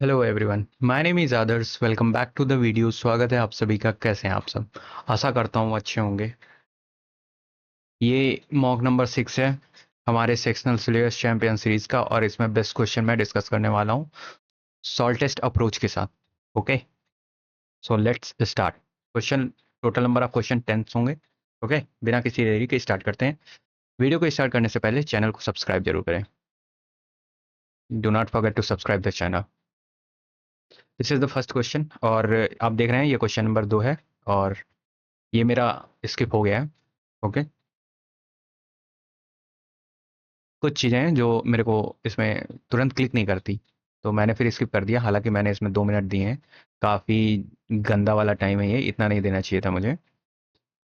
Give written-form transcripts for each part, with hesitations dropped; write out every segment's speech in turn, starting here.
Hello everyone, my name is Adarsh. Welcome back to the video. स्वागत है आप सभी का। कैसे हैं आप सब? आशा करता हूँ अच्छे होंगे। ये मॉक नंबर 6 है हमारे सेक्शनल सिलेबस चैंपियन सीरीज का, और इसमें बेस्ट क्वेश्चन मैं डिस्कस करने वाला हूँ सॉल्टेस्ट अप्रोच के साथ। Okay, so let's start. Question, total number of question 10 होंगे। ओके, बिना किसी देरी के स्टार्ट करते हैं। वीडियो को स्टार्ट करने से पहले चैनल को सब्सक्राइब जरूर करें। Do not forget to subscribe the channel. This is the first question, और आप देख रहे हैं ये क्वेश्चन नंबर 2 है, और ये मेरा स्किप हो गया है। ओके, कुछ चीज़ें हैं जो मेरे को इसमें तुरंत क्लिक नहीं करती, तो मैंने फिर स्किप कर दिया। हालांकि मैंने इसमें 2 मिनट दिए हैं। काफ़ी गंदा वाला टाइम है ये, इतना नहीं देना चाहिए था मुझे।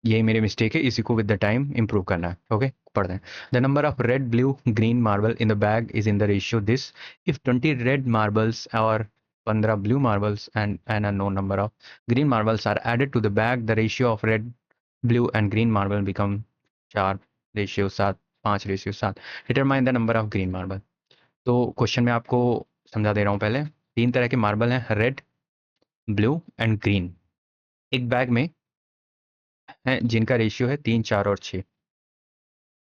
यही मेरी मिस्टेक है, इसी को विद द टाइम इम्प्रूव करना है। ओके, पढ़ते हैं। The number of red, blue, green marble in the bag is in the ratio this. If 20 red marbles और 15 blue marbles and an unknown number of green marbles are added to the bag, the ratio of red, blue and green marble become 4:7, 5:7। Determine the number of green marble. तो question में आपको समझा दे रहा हूँ पहले। 3 तरह के मार्बल हैं, रेड, ब्लू एंड ग्रीन, एक बैग में हैं, जिनका रेशियो है 3, 4 और 6।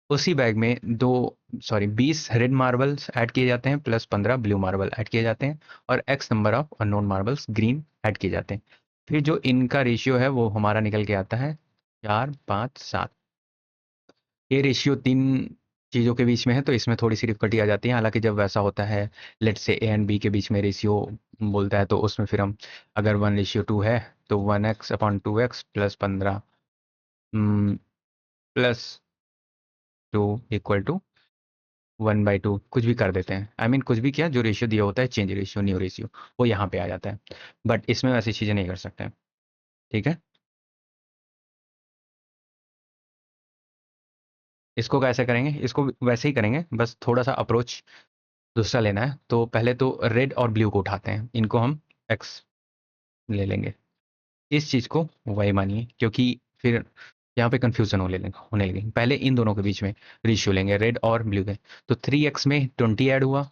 उसी बैग में 20 रेड मार्बल्स ऐड किए जाते हैं, प्लस 15 ब्लू मार्बल ऐड किए जाते हैं, और x number of unknown marbles green add किए जाते हैं। फिर जो इनका रेशियो है वो हमारा निकल के आता है 4, 5, 7। ये रेशियो 3 चीज़ों के बीच में है, तो इसमें थोड़ी सी डिफिकल्टी आ जाती है। हालांकि जब वैसा होता है, let's say A and B के बीच में रेशियो बोलता है, तो उसमें फिर हम अगर 1:2 है, तो 1x/2x plus 15 plus 2 equal to 1/2 कुछ भी कर देते हैं। आई मीन कुछ भी क्या, जो रेशियो दिया होता है, चेंज रेशियो, न्यू रेशियो, वो यहाँ पे आ जाता है। बट इसमें वैसी चीज़ें नहीं कर सकते हैं। ठीक है, इसको कैसे करेंगे? इसको वैसे ही करेंगे, बस थोड़ा सा अप्रोच दूसरा लेना है। तो पहले तो रेड और ब्लू को उठाते हैं, इनको हम एक्स ले लेंगे, इस चीज़ को वाई मानिए, क्योंकि फिर यहाँ पे कंफ्यूजन होने लगेगी। पहले इन दोनों के बीच में रेशियो लेंगे, रेड और ब्लू के। तो 3x में 20 ऐड हुआ,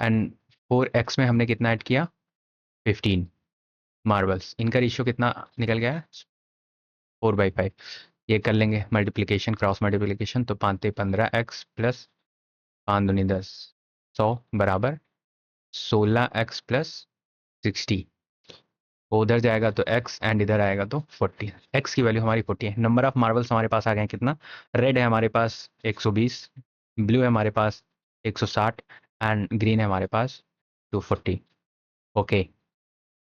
एंड 4x में हमने कितना ऐड किया? 15 मार्बल्स। इनका रेशियो कितना निकल गया है? 4/5। ये कर लेंगे मल्टीप्लीकेशन, क्रॉस मल्टीप्लीकेशन। तो 5×15x प्लस 5×2 = 10, 100 बराबर 16x प्लस 60। वो उधर जाएगा तो x, एंड इधर आएगा तो 40। x की वैल्यू हमारी 40 है। नंबर ऑफ मार्बल्स हमारे पास आ गए हैं कितना? रेड है हमारे पास 120, ब्लू है हमारे पास 160, एंड ग्रीन है हमारे पास 240। ओके,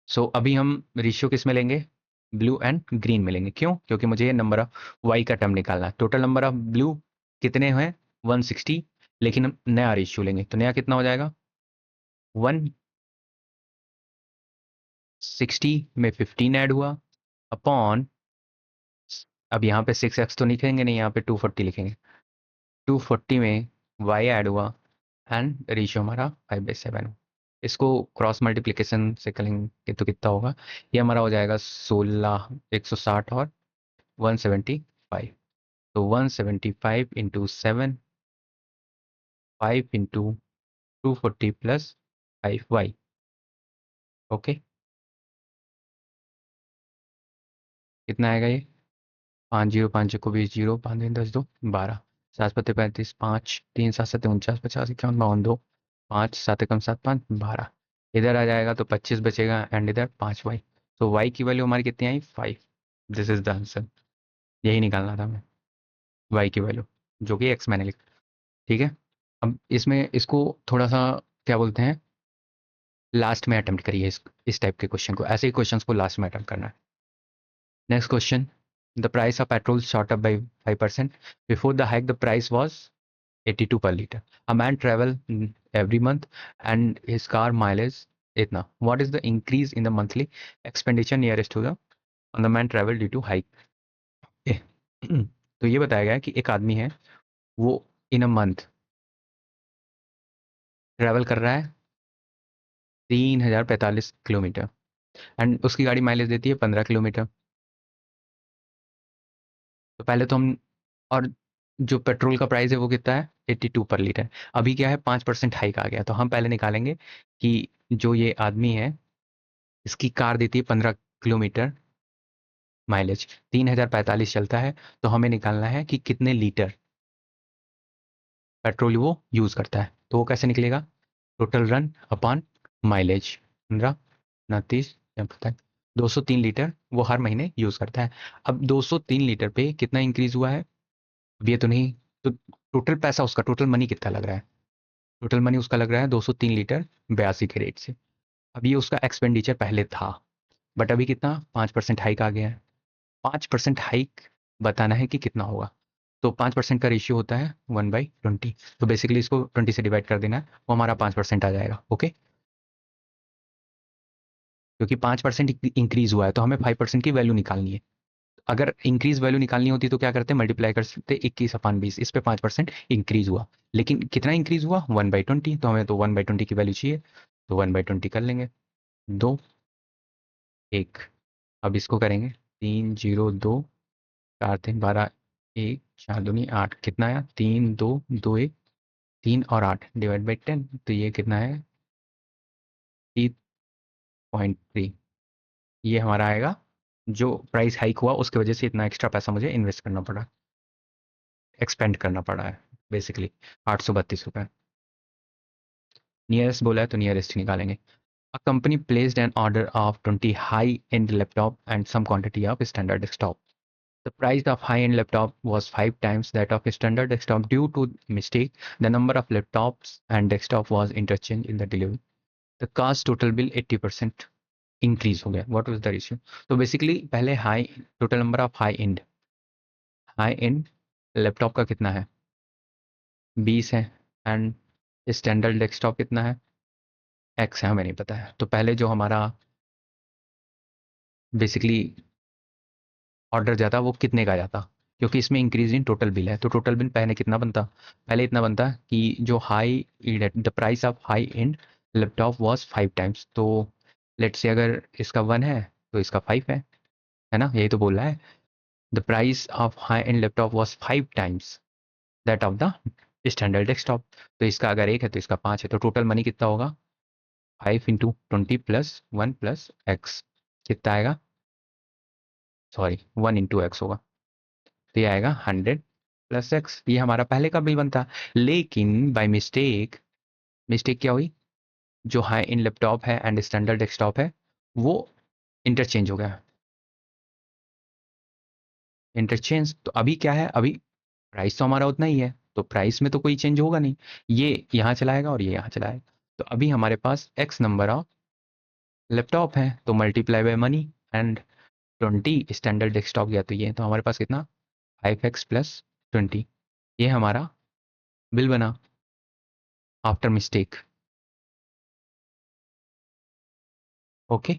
सो अभी हम रेशियो किस में लेंगे? ब्लू एंड ग्रीन में लेंगे। क्यों? क्योंकि मुझे ये नंबर ऑफ वाई का टर्म निकालना है। टोटल नंबर ऑफ ब्लू कितने हैं? 160। लेकिन हम नया रेशियो लेंगे, तो नया कितना हो जाएगा? 160 में 15 ऐड हुआ अपॉन, अब यहाँ पे 6x तो लिखेंगे नहीं, यहाँ पे 240 लिखेंगे। 240 में y ऐड हुआ, एंड रेशियो हमारा 5/7। इसको क्रॉस मल्टीप्लिकेशन से करेंगे तो कितना होगा? ये हमारा हो जाएगा 16, 160 और 175। तो 175 into 7, 5 into 240 plus 5y। Okay, कितना आएगा ये? 5 0 5 को 20, 5 10 2 12, 7 पत्ते 35, 5 3 7 7 49, 50 51 52, 5 7 एकम 7 5 12। इधर आ जाएगा तो 25 बचेगा, एंड इधर 5y। तो y की वैल्यू हमारी कितनी आई? 5। This is the answer. यही निकालना था हमें, y की वैल्यू, जो कि x मैंने लिखा। ठीक है, अब इसमें इसको थोड़ा सा क्या बोलते हैं, लास्ट में अटेम्प्ट करिए। इस टाइप के क्वेश्चन को, ऐसे ही क्वेश्चंस को लास्ट में अटेम्प्ट करना है। Next question. The price of petrol shot up by 5%. Before the hike, the price was 82 per liter. A man travel every month and his car mileage इतना. What is the increase in the monthly expenditure nearest to the on the man travel due to hike? ए, तो ये बताया गया है कि एक आदमी है, वो इन अ मंथ ट्रैवल कर रहा है 3045 किलोमीटर, एंड उसकी गाड़ी माइलेज देती है 15 किलोमीटर। तो पहले तो हम, और जो पेट्रोल का प्राइस है वो कितना है, 82 पर लीटर। अभी क्या है, 5% हाइक आ गया, तो हम पहले निकालेंगे कि जो ये आदमी है इसकी कार देती है 15 किलोमीटर माइलेज, 3045 चलता है, तो हमें निकालना है कि कितने लीटर पेट्रोल वो यूज़ करता है। तो वो कैसे निकलेगा, total run upon mileage, 15 29 203 litre वो हर महीने यूज़ करता है। अब 203 लीटर पे कितना इंक्रीज हुआ है, अब ये तो नहीं, तो टोटल पैसा उसका, टोटल मनी कितना लग रहा है, टोटल मनी उसका लग रहा है 203 लीटर 82 के रेट से। अब ये उसका एक्सपेंडिचर पहले था, बट अभी कितना, 5% हाइक आ गया है। 5% हाइक बताना है कि कितना होगा, तो 5% का रेशियो होता है 1/20। तो बेसिकली इसको 20 से डिवाइड कर देना है, वो हमारा 5% आ जाएगा। ओके, क्योंकि 5% इंक्रीज हुआ है तो हमें 5% की वैल्यू निकालनी है। अगर इंक्रीज वैल्यू निकालनी होती तो क्या करते, मल्टीप्लाई करते 21/20, इस पे 5% इंक्रीज हुआ, लेकिन कितना इंक्रीज हुआ, 1/20, तो हमें तो 1/20 की वैल्यू चाहिए, तो 1/20 कर लेंगे। 2 1, अब इसको करेंगे, 3 0 2 4 3 12, 1 4 दूनी 8, कितना आया, 3 2 2 1, 3 और 8 डिवाइड बाई 10, तो ये कितना है, 3.3। ये हमारा आएगा, जो प्राइस हाइक हुआ उसकी वजह से इतना एक्स्ट्रा पैसा मुझे इन्वेस्ट करना पड़ा, एक्सपेंड करना पड़ा है बेसिकली, 832 रुपये। नियरेस्ट बोला है तो नियरेस्ट ही निकालेंगे। A company placed an order of 20 high-end laptop and some quantity of standard desktop. The price of high-end laptop was 5 times that of a standard desktop. Due to mistake, the number of laptops and desktop was interchanged in the delivery. The cost total bill 80% increase हो गया. What was the ratio? तो basically पहले high total number of high end laptop का कितना है, 20 है, and standard desktop कितना है, एक्स है, हमें नहीं पता है। तो पहले जो हमारा बेसिकली ऑर्डर जाता वो कितने का जाता, क्योंकि इसमें इंक्रीज इन टोटल बिल है, तो टोटल बिल पहले कितना बनता, पहले इतना बनता कि जो high, the price of high and laptop was 5 times, तो लेट्स से अगर इसका 1 है तो इसका 5 है ना, यही तो बोल रहा है, the price of high and laptop was 5 times that of the standard desktop. तो इसका अगर 1 है तो इसका 5 है, तो टोटल मनी कितना होगा, 5 × 20 + 1 + x, कितना आएगा, सॉरी 1 × x होगा, तो ये आएगा 100 + x। ये हमारा पहले का बिल बनता, लेकिन बाय मिस्टेक, मिस्टेक क्या हुई, जो हाई इन लैपटॉप है एंड स्टैंडर्ड डेस्कटॉप है वो इंटरचेंज हो गया, इंटरचेंज। तो अभी क्या है, अभी प्राइस तो हमारा उतना ही है, तो प्राइस में तो कोई चेंज होगा नहीं, ये यहाँ चलाएगा और ये यहाँ चलाएगा। तो अभी हमारे पास एक्स नंबर ऑफ लैपटॉप है, तो multiply by money, and 20 standard desktop गया, तो ये तो हमारे पास कितना, 5x + 20, ये हमारा बिल बना आफ्टर मिस्टेक। ओके,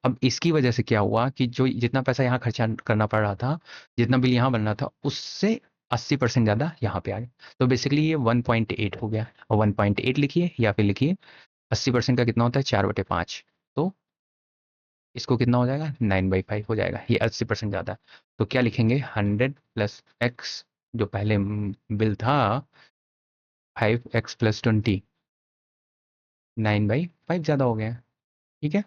अब इसकी वजह से क्या हुआ कि जो जितना पैसा यहाँ खर्चा करना पड़ रहा था, जितना बिल यहाँ बन रहा था, उससे 80% ज़्यादा यहाँ पे आ गया। तो बेसिकली ये 1.8 हो गया, और 1.8 लिखिए या फिर लिखिए 80% का कितना होता है, 4/5, तो इसको कितना हो जाएगा, 9/5 हो जाएगा, ये 80% ज़्यादा है। तो क्या लिखेंगे, 100 + x, जो पहले बिल था 5x + 20, 9/5 ज़्यादा हो गया। ठीक है,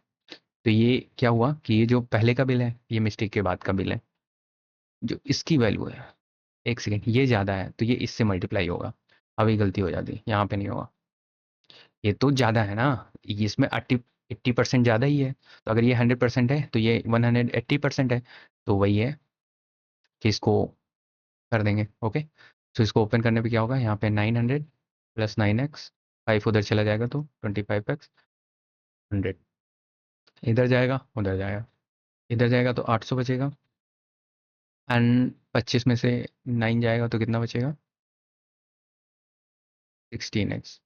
तो ये क्या हुआ कि ये जो पहले का बिल है ये मिस्टेक के बाद का बिल है, जो इसकी वैल्यू है, एक सेकेंड, ये ज़्यादा है तो ये इससे मल्टीप्लाई होगा, अभी गलती हो जाती, यहाँ पे नहीं होगा, ये तो ज़्यादा है ना, ये इसमें 80% ज़्यादा ही है, तो अगर ये 100% है तो ये 180% है, तो वही है कि इसको कर देंगे। ओके, तो इसको ओपन करने पे क्या होगा, यहाँ पे 900 + 9x, 5 उधर चला जाएगा तो 25x 100, इधर जाएगा उधर जाएगा, इधर जाएगा तो 800 बचेगा, एंड 25 में से 9 जाएगा तो कितना बचेगा, 16x,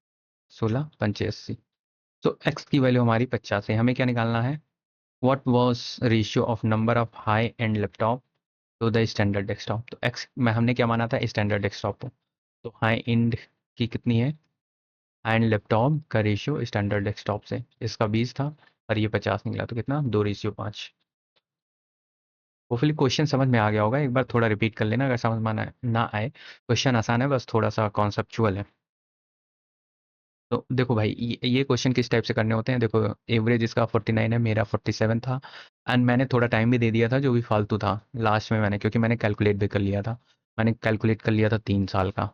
16 × 85, तो x की वैल्यू हमारी 50 है। हमें क्या निकालना है, what was ratio of number of high and laptop to the standard desktop. तो x में हमने क्या माना था, स्टैंडर्ड डेस्कटॉप को, तो हाई एंड की कितनी है, हाई एंड लैपटॉप का रेशियो स्टैंडर्ड डेस्कटॉप से, इसका 20 था और ये 50 निकला, तो कितना, 2/5। होपफुली क्वेश्चन समझ में आ गया होगा, एक बार थोड़ा रिपीट कर लेना अगर समझ में ना आए। क्वेश्चन आसान है, बस थोड़ा सा कॉन्सेप्चुअल है। तो देखो भाई, ये क्वेश्चन किस टाइप से करने होते हैं, देखो एवरेज इसका 49 है, मेरा 47 था। एंड मैंने थोड़ा टाइम भी दे दिया था जो भी फालतू था लास्ट में मैंने, क्योंकि मैंने कैलकुलेट भी कर लिया था। मैंने कैलकुलेट कर लिया था 3 साल का।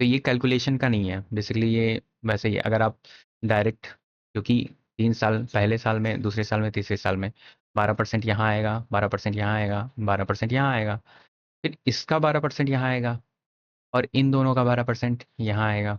तो ये कैलकुलेशन का नहीं है बेसिकली, ये वैसे ही है। अगर आप डायरेक्ट, क्योंकि 3 साल, पहले साल में, दूसरे साल में, तीसरे साल में 12% यहाँ आएगा, 12% यहाँ आएगा, 12% यहाँ आएगा, फिर इसका 12% यहाँ आएगा, और इन दोनों का 12% यहाँ आएगा।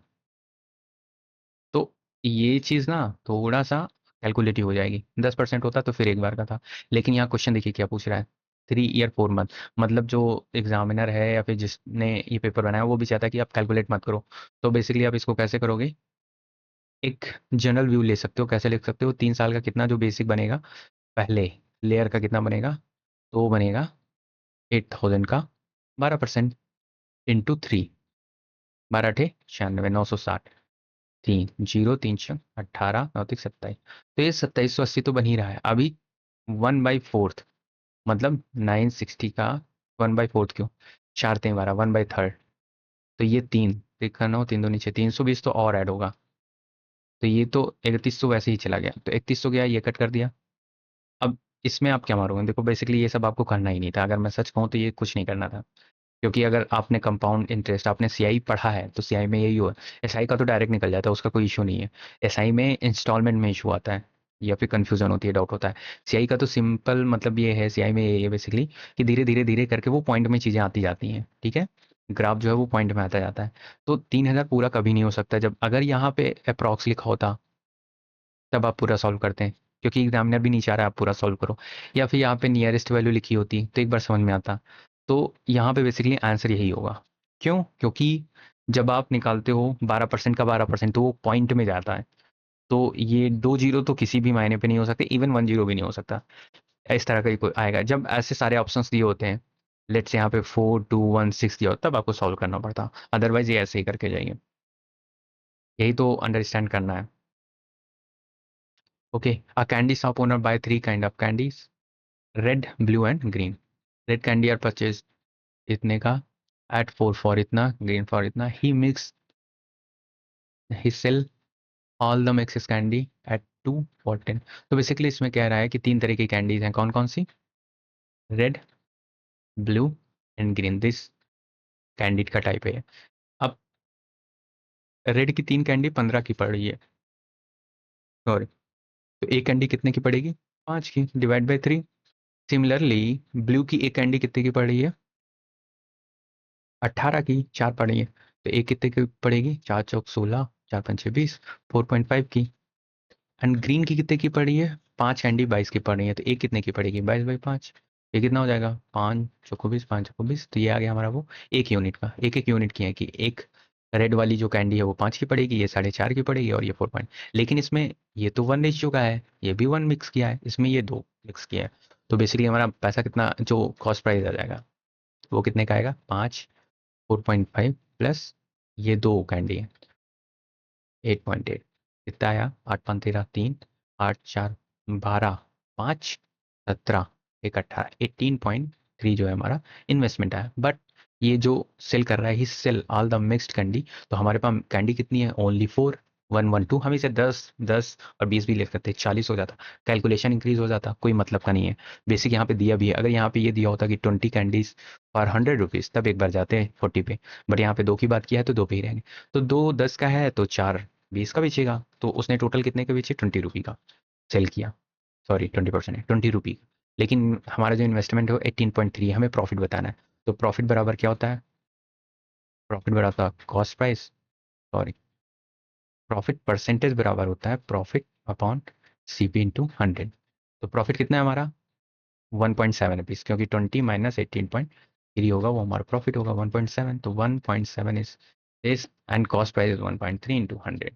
तो ये चीज़ ना थोड़ा सा कैलकुलेटिव हो जाएगी। 10% होता तो फिर एक बार का था। लेकिन यहाँ क्वेश्चन देखिए क्या पूछ रहा है, 3 ईयर 4 मंथ। मतलब जो एग्जामिनर है या फिर जिसने ये पेपर बनाया वो भी चाहता है कि आप कैलकुलेट मत करो। तो बेसिकली आप इसको कैसे करोगे, एक जनरल व्यू ले सकते हो। कैसे लिख सकते हो, 3 साल का कितना जो बेसिक बनेगा, पहले लेयर का कितना बनेगा, तो वो बनेगा 8000 का 12% इंटू 3, 12×8 = 96, 960, 3 0 3 6 18, 9 3 27। तो ये 2780 तो बन ही रहा है अभी। 1/4, मतलब 960 का 1/4 क्यों, 4 3 12, 1/3। तो ये 3 3 9 3 2 नीचे 320 तो और ऐड होगा। तो ये तो 3100 वैसे ही चला गया, तो 3100 गया, ये कट कर दिया। अब इसमें आप क्या मारोगे, देखो बेसिकली ये सब आपको करना ही नहीं था, अगर मैं सच कहूँ तो ये कुछ नहीं करना था। क्योंकि अगर आपने कंपाउंड इंटरेस्ट, आपने सीआई पढ़ा है, तो सीआई में यही हुआ। एसआई का तो डायरेक्ट निकल जाता है, उसका कोई इशू नहीं है। एसआई में इंस्टॉलमेंट में इशू आता है, या फिर कंफ्यूजन होती है, डाउट होता है। सीआई का तो सिंपल मतलब ये है, सीआई में ये है बेसिकली कि धीरे धीरे धीरे करके वो पॉइंट में चीज़ें आती जाती हैं, ठीक है। ग्राफ जो है वो पॉइंट में आता जाता है। तो 3000 पूरा कभी नहीं हो सकता। जब अगर यहाँ पे अप्रॉक्स लिखा होता तब आप पूरा सॉल्व करते हैं, क्योंकि एग्जामिनर भी नहीं चाह रहा आप पूरा सॉल्व करो। या फिर यहाँ पे नियरेस्ट वैल्यू लिखी होती तो एक बार समझ में आता। तो यहाँ पे बेसिकली आंसर यही होगा। क्यों, क्योंकि जब आप निकालते हो 12% का 12%, तो वो पॉइंट में जाता है। तो ये 2 जीरो तो किसी भी मायने पे नहीं हो सकते, इवन 1 जीरो भी नहीं हो सकता। इस तरह का ही कोई आएगा जब ऐसे सारे ऑप्शंस दिए होते हैं। लेट्स से यहाँ पे 4 2 1 6 दिया हो, तब आपको सॉल्व करना पड़ता। अदरवाइज ये ऐसे ही करके जाइए। यही तो अंडरस्टैंड करना है। Okay, a candy shop owner buy 3 kind of candies, red blue and green. Red candy are purchase इतने का, एट 4 फॉर इतना, ग्रीन फॉर इतना। He sell all the mixes candy at 2 for 10। तो बेसिकली इसमें कह रहा है कि 3 तरह की कैंडीज हैं, कौन कौन सी, red, blue and green. This candied का टाइप है। अब रेड की 3 कैंडी 15 की पड़ रही है, सॉरी। तो एक कैंडी कितने की पड़ेगी, 5 की, डिवाइड बाई 3। सिमिलरली ब्लू की एक कैंडी कितने की पड़ रही है, 18 की, 4 पड़ी है। तो एक कितने की पड़ेगी, 4 चौक 16, 4 5 6 20, 4.5 की। एंड ग्रीन की कितने की पड़ी है, 5 कैंडी 22 की पड़ रही है। तो एक कितने की पड़ेगी, 22/5। ये कितना हो जाएगा, 5 चौको 20, 5 चौको 20। तो ये आ गया हमारा वो एक यूनिट का। एक यूनिट की है कि एक रेड वाली जो कैंडी है वो 5 की पड़ेगी, ये 4.5 की पड़ेगी, और ये 4 पॉइंट। लेकिन इसमें ये तो 1 रेशियो का है, ये भी 1 मिक्स किया है, इसमें ये 2 मिक्स किया है। तो बेसिकली हमारा पैसा कितना, जो कॉस्ट प्राइस आ जाएगा वो कितने का आएगा, 4.5 प्लस ये 2 कैंडी है, 8.8। कितना आया, 8 5 13 3, 8 4 12, 5 17, 1 18, 18.3 जो है हमारा इन्वेस्टमेंट है। बट ये जो सेल कर रहा है, he sell all the mixed candy. तो हमारे पास कैंडी कितनी है, ओनली 4, 1 1 2। हम इसे 10 10 और 20 भी ले सकते, 40 हो जाता। कैलकुलेशन इंक्रीज हो जाता, कोई मतलब का नहीं है। बेसिक यहाँ पे दिया भी है, अगर यहाँ पे ये दिया होता कि 20 कैंडीज फॉर 100 रुपीज, तब एक बार जाते हैं 40 पे। बट यहाँ पे 2 की बात किया है तो 2 पे ही रहेंगे। तो 2 10 का है, तो 4 20 का बेचेगा। तो उसने टोटल कितने का बेचे, 20 रुपी का सेल किया। सॉरी, 20% है, 20 रुपी। लेकिन हमारा जो इन्वेस्टमेंट है वो 18.3, हमें प्रॉफिट बताना है। तो प्रॉफिट बराबर क्या होता है, प्रॉफिट बराबर cost price, sorry, profit percentage बराबर होता है प्रॉफिट अपॉन सीपी इंटू 100। तो प्रॉफिट कितना है हमारा, 1.7 रुपीज, क्योंकि 20 - 18.3 होगा, वो हमारा प्रॉफिट होगा 1.7। तो 1.7 is this, and cost price is 1.3 into 100।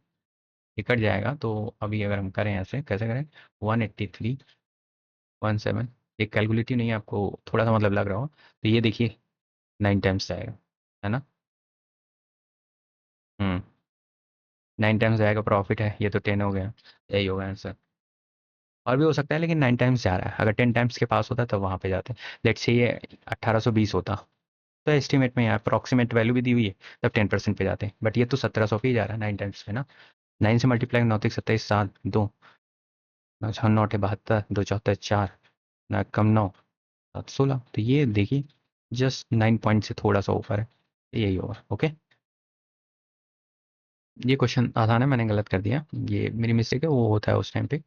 ये कट जाएगा। तो अभी अगर हम करें ऐसे, कैसे करें, 183.17। ये कैलकुलेटिव नहीं है, आपको थोड़ा सा मतलब लग रहा हो, तो ये देखिए 9 टाइम्स जाएगा, है ना। 9 टाइम्स जाएगा, प्रॉफिट है, ये तो 10 हो गया। यही होगा आंसर। और भी हो सकता है, लेकिन 9 टाइम्स जा रहा है। अगर 10 टाइम्स के पास होता तब वहाँ पे जाते। लेट्स से ये 1820 होता, तो एस्टिमेट में यहाँ अप्रॉक्सीमेट वैल्यू भी दी हुई है, तब 10% पे जाते हैं। बट ये तो 1700 पे ही जा रहा है 9 टाइम्स पे ना। 9 से मल्टीप्लाई, 9 तिक 27, 7 2 9 6 9 72, 2 चौहत्तर 4 ना कम 9 7 16, तो ये देखिए जस्ट 9 पॉइंट से थोड़ा सा ऊपर है। यही होगा। ओके, ये क्वेश्चन आसान है, मैंने गलत कर दिया, ये मेरी मिस्टेक है, वो होता है उस टाइम पे।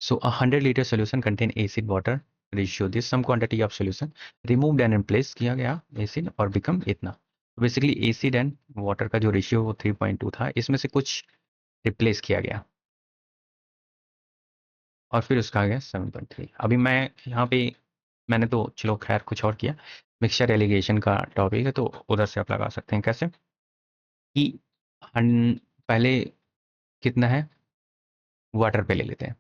So a 100 liter solution contain acid water ratio, this some quantity of solution removed and replaced किया गया acid और become इतना। बेसिकली एसिड एंड वाटर का जो रेशियो वो 3.2 था, इसमें से कुछ रिप्लेस किया गया और फिर उसका आ गया 7.3। अभी मैं यहाँ पे, मैंने तो चलो खैर कुछ और किया। मिक्सचर एलिगेशन का टॉपिक है, तो उधर से आप लगा सकते हैं। कैसे कि पहले कितना है, वाटर पे ले लेते हैं,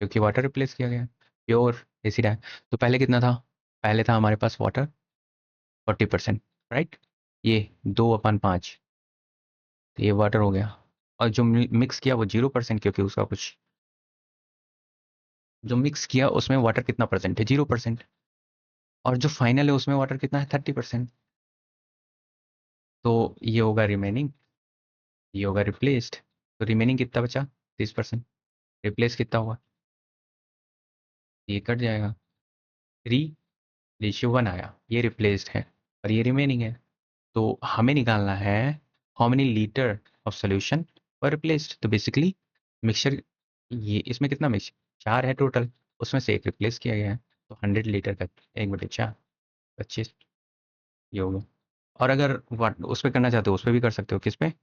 क्योंकि वाटर रिप्लेस किया गया, प्योर एसिड है। तो पहले कितना था, पहले था हमारे पास वाटर 40%, राइट। ये 2/5, तो ये वाटर हो गया। और जो मिक्स किया वो 0%, क्योंकि उसका कुछ, जो मिक्स किया उसमें वाटर कितना परसेंट है, 0%। और जो फाइनल है उसमें वाटर कितना है, 30%। तो ये होगा रिमेनिंग, ये होगा रिप्लेस्ड। तो रिमेनिंग कितना बचा, 30%। रिप्लेस कितना हुआ, ये कट जाएगा, 3:1 आया, ये रिप्लेस्ड है और ये रिमेनिंग है। तो हमें निकालना है how many litre of solution were replaced. तो बेसिकली मिक्सचर, ये इसमें कितना मिक्सचर, 4 है टोटल, उसमें से एक रिप्लेस किया गया है। तो 100 लीटर का 1/4, 25, ये होगा। और अगर उस पर करना चाहते हो उस पर भी कर सकते हो। किस पे,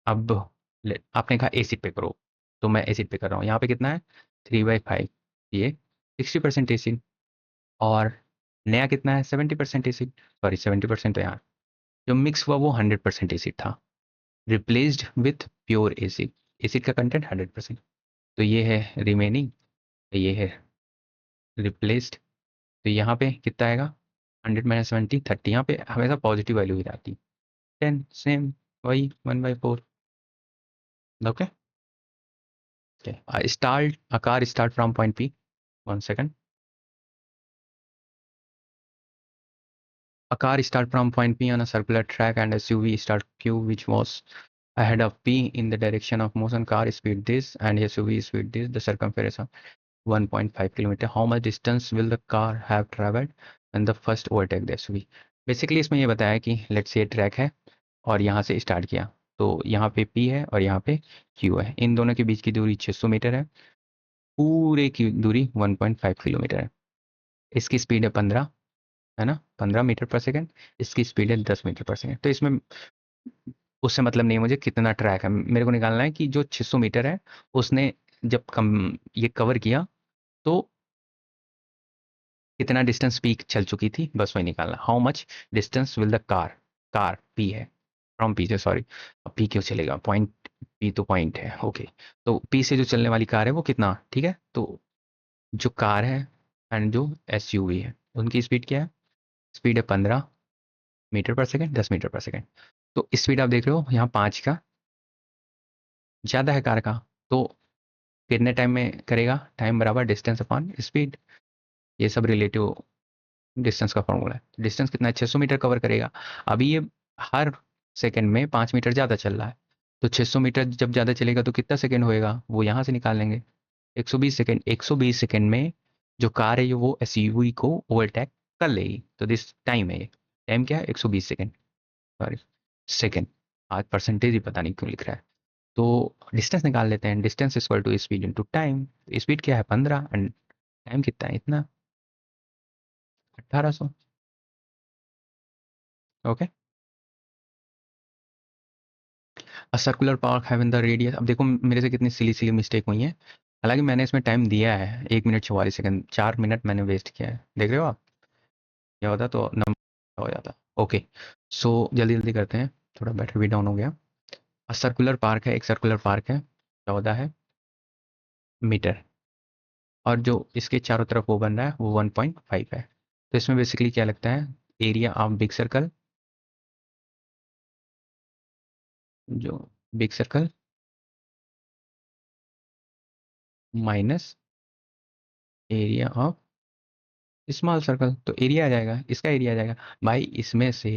अब आपने कहा एसिड पे करो, तो मैं एसिड पे कर रहा हूँ। यहाँ पे कितना है, 3/5, ये 60% एसिड। और नया कितना है, 70% एसिड, सॉरी 70% तो यहाँ जो मिक्स हुआ वो 100% एसिड था, replaced with pure acid. Acid का कंटेंट 100%। तो ये है रिमेनिंग, ये है रिप्लेस्ड। तो यहाँ पे कितना आएगा, 100 - 70, 30। यहाँ पे हमेशा पॉजिटिव वैल्यू ही रहती, 10 सेम, वही 1/4। Okay, start a car start from point P, 1 second। A car start from point P on a circular track and SUV start Q, which was ahead of P in the direction of motion. Car speed this and SUV speed this. The circumference of 1.5 kilometre. How much distance will the car have travelled when the first overtake the SUV. Basically इसमें ये बताया कि let's say track है और यहाँ से start किया, तो यहाँ पे पी है और यहाँ पे क्यू है। इन दोनों के बीच की दूरी 600 मीटर है, पूरे की दूरी 1.5 किलोमीटर है। इसकी स्पीड है 15, है ना, 15 मीटर पर सेकेंड। इसकी स्पीड है 10 मीटर पर सेकेंड। तो इसमें उससे मतलब नहीं है मुझे कितना ट्रैक है, मेरे को निकालना है कि जो 600 मीटर है उसने जब कम ये कवर किया तो कितना डिस्टेंस पी चल चुकी थी, बस वही निकालना। How much distance will the car, car P है, फ्रॉम पी से, सॉरी अब पी क्यों चलेगा, पॉइंट पी तो पॉइंट है। ओके, तो पी से जो चलने वाली कार है वो कितना, ठीक है। तो जो कार है एंड जो एसयूवी है उनकी स्पीड क्या है, स्पीड है 15 मीटर पर सेकेंड, 10 मीटर पर सेकेंड। तो स्पीड आप देख रहे हो यहाँ 5 का ज़्यादा है कार का, तो कितने टाइम में करेगा, टाइम बराबर डिस्टेंस अपॉन स्पीड। ये सब रिलेटिव डिस्टेंस का फॉर्मूला है। डिस्टेंस कितना है, 600 मीटर कवर करेगा। अभी ये हर सेकंड में 5 मीटर ज़्यादा चल रहा है, तो 600 मीटर जब ज़्यादा चलेगा तो कितना सेकंड होएगा, वो यहाँ से निकाल लेंगे, 120 सेकंड। 120 सेकंड में जो कार है ये वो एसयूवी को ओवरटेक कर लेगी। तो दिस टाइम है, ये टाइम क्या है, 120 सेकंड, सॉरी सेकंड। आज परसेंटेज ही पता नहीं क्यों लिख रहा है। तो डिस्टेंस निकाल लेते हैं, distance equal to speed into time. Speed क्या है 15 एंड टाइम कितना है, इतना 1800। Okay, circular park having the radius. अब देखो मेरे से कितनी सिली सिली मिस्टेक हुई है, हालांकि मैंने इसमें टाइम दिया है 1 मिनट 44 सेकंड, 4 मिनट मैंने वेस्ट किया है, देख रहे हो आप। क्या होता तो नंबर हो जाता। ओके, सो जल्दी जल्दी करते हैं, थोड़ा बैटरी भी डाउन हो गया। सर्कुलर पार्क है, एक सर्कुलर पार्क है, 14 है मीटर, और जो इसके चारों तरफ वो बन रहा है वो 1.5 है। तो इसमें बेसिकली क्या लगता है, एरिया ऑफ बिग सर्कल, जो big circle minus area of small circle, तो एरिया आ जाएगा, इसका एरिया आ जाएगा। भाई इसमें से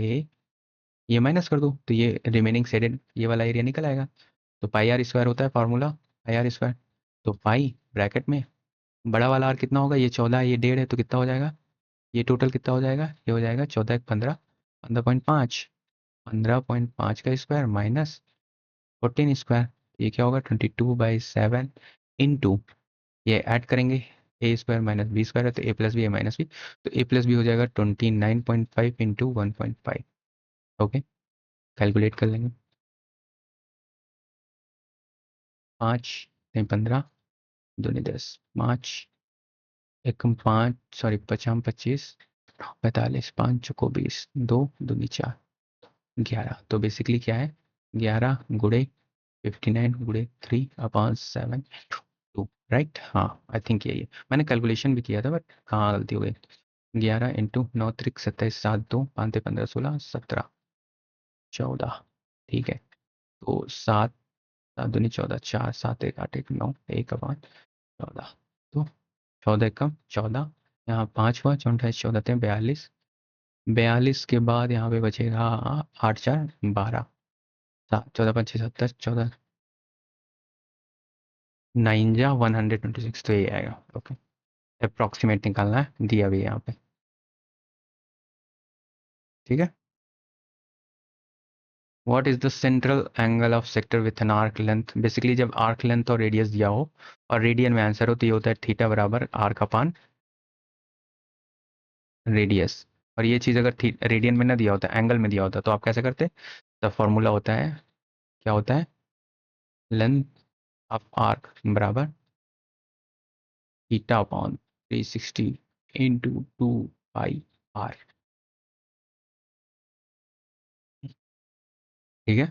ये माइनस कर दो तो ये रिमेनिंग शेडेड ये वाला एरिया निकल आएगा। तो पाई आर स्क्वायर होता है फार्मूला, पाई आर स्क्वायर। तो पाई ब्रैकेट में बड़ा वाला आर कितना होगा, ये 14 ये 1.5 है, तो कितना हो जाएगा, ये टोटल कितना हो जाएगा, ये हो जाएगा 14 एक 15, 15.5, 15.5 का स्क्वायर माइनस 14 स्क्वायर, ये क्या होगा 22/7 इंटू, ये ऐड करेंगे, ए स्क्वायर माइनस बी स्क्वायर है तो ए प्लस बी ए माइनस बी, तो ए प्लस बी हो जाएगा 29.5 इंटू 1.5। ओके, कैलकुलेट कर लेंगे। 5 नहीं 15, दूनी 10, 5 एकम 5, सॉरी 50 25, 45, 5 चौको 20, 2 दूनी 4, 11। तो बेसिकली क्या है, 11 गुड़े 59 गुड़े 3/7 2, राइट। हाँ आई थिंक यही है, मैंने कैलकुलेशन भी किया था बट कहाँ गलती हो गई। 11 इंटू 9 त्रिक 27, 7 2 5 15 16 17 14, ठीक है। तो 7 7 दूनी 14, 4 7 1 8 1 9 1/5 14, तो 14 एकम 14, यहाँ 5 हुआ 24 14 42, 42 के बाद यहाँ पे बचेगा 8 4 12, 14 5 6 17 14, 9 जा 126, तो ये आएगा। ओके, अप्रॉक्सीमेट निकालना है, दिया भी है यहाँ पे, ठीक है। What is the central angle of sector with an arc length, basically जब आर्क लेंथ और रेडियस दिया हो और रेडियन में आंसर हो तो ये होता है थीटा बराबर आर्क अपान रेडियस। और ये चीज़ अगर रेडियन में ना दिया होता, एंगल में दिया होता, तो आप कैसे करते, तो फॉर्मूला होता है, क्या होता है, लेंथ ऑफ आर्क बराबर theta upon 360 into 2 pi R, ठीक है।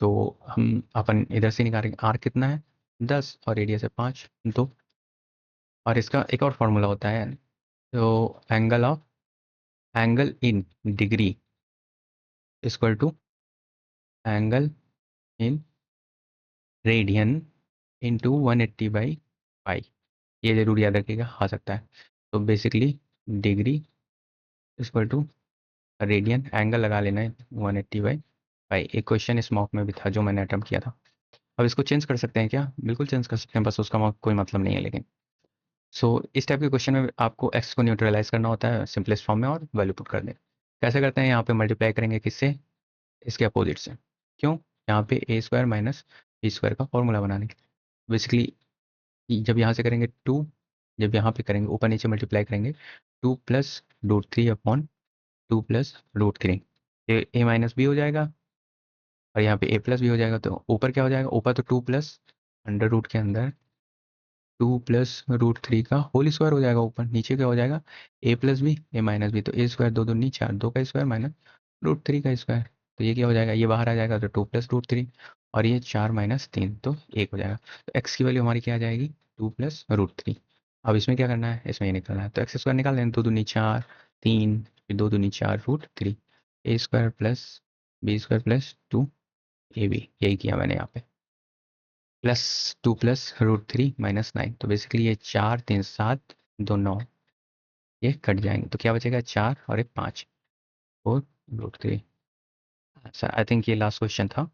तो हम अपन इधर से निकालेंगे, आर कितना है 10 और रेडियस है 5 2, और इसका एक और फॉर्मूला होता है, तो angle in degree equal to angle in radian into 180/पाई, ये जरूर याद रखिएगा, आ सकता है। तो basically degree equal to radian, angle लगा लेना है 180/पाई। एक क्वेश्चन इस मॉक में भी था जो मैंने अटेम्प्ट किया था। अब इसको चेंज कर सकते हैं क्या, बिल्कुल चेंज कर सकते हैं, बस उसका कोई मतलब नहीं है लेकिन। इस टाइप के क्वेश्चन में आपको एक्स को न्यूट्रलाइज करना होता है सिंपलेस्ट फॉर्म में और वैल्यू पुट कर दें। कैसे करते हैं, यहाँ पे मल्टीप्लाई करेंगे किससे, इसके अपोजिट से। क्यों, यहाँ पे ए स्क्वायर माइनस बी स्क्वायर का फॉर्मूला बनाने के, बेसिकली जब यहाँ से करेंगे 2, जब यहाँ पे करेंगे ऊपर नीचे मल्टीप्लाई करेंगे, 2 प्लस √3 अपॉन 2 प्लस √3, ए माइनस बी हो जाएगा, और यहाँ पे ए प्लस बी हो जाएगा। तो ऊपर क्या हो जाएगा, ऊपर तो 2 प्लस अंडर रूट के अंदर 2 प्लस √3 का होल स्क्वायर हो जाएगा, ऊपर नीचे क्या हो जाएगा, ए प्लस बी ए माइनस बी, तो ए स्क्वायर 2 2 4, 2 का स्क्वायर माइनस √3 का स्क्वायर, तो ये क्या हो जाएगा, ये बाहर आ जाएगा तो 2 प्लस √3, और ये 4 माइनस 3 तो 1 हो जाएगा। तो एक्स की वैल्यू हमारी क्या आ जाएगी, 2 प्लस √3। अब इसमें क्या करना है, इसमें ये निकालना है, तो एक्स स्क्वायर निकाल लेंगे, 2 2 4 3, फिर 2 2 4 √3, a square plus b square plus 2 ab, यही किया मैंने यहाँ पे, प्लस 2 प्लस √3 माइनस 9, तो बेसिकली ये 4 3 7 2 9, ये कट जाएंगे तो क्या बचेगा, 4 और एक 5 और √3। अच्छा आई थिंक ये लास्ट क्वेश्चन था।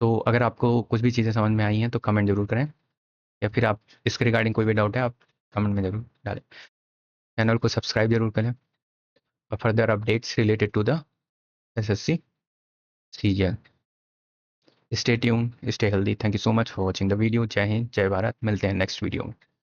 तो अगर आपको कुछ भी चीज़ें समझ में आई हैं तो कमेंट जरूर करें, या फिर आप इसके रिगार्डिंग कोई भी डाउट है आप कमेंट में जरूर डालें। चैनल को सब्सक्राइब जरूर करें और further updates related to the SSC CGL. Stay tune, stay healthy, thank you so much for watching the video. जय हिंद, जय भारत, मिलते हैं नेक्स्ट वीडियो में।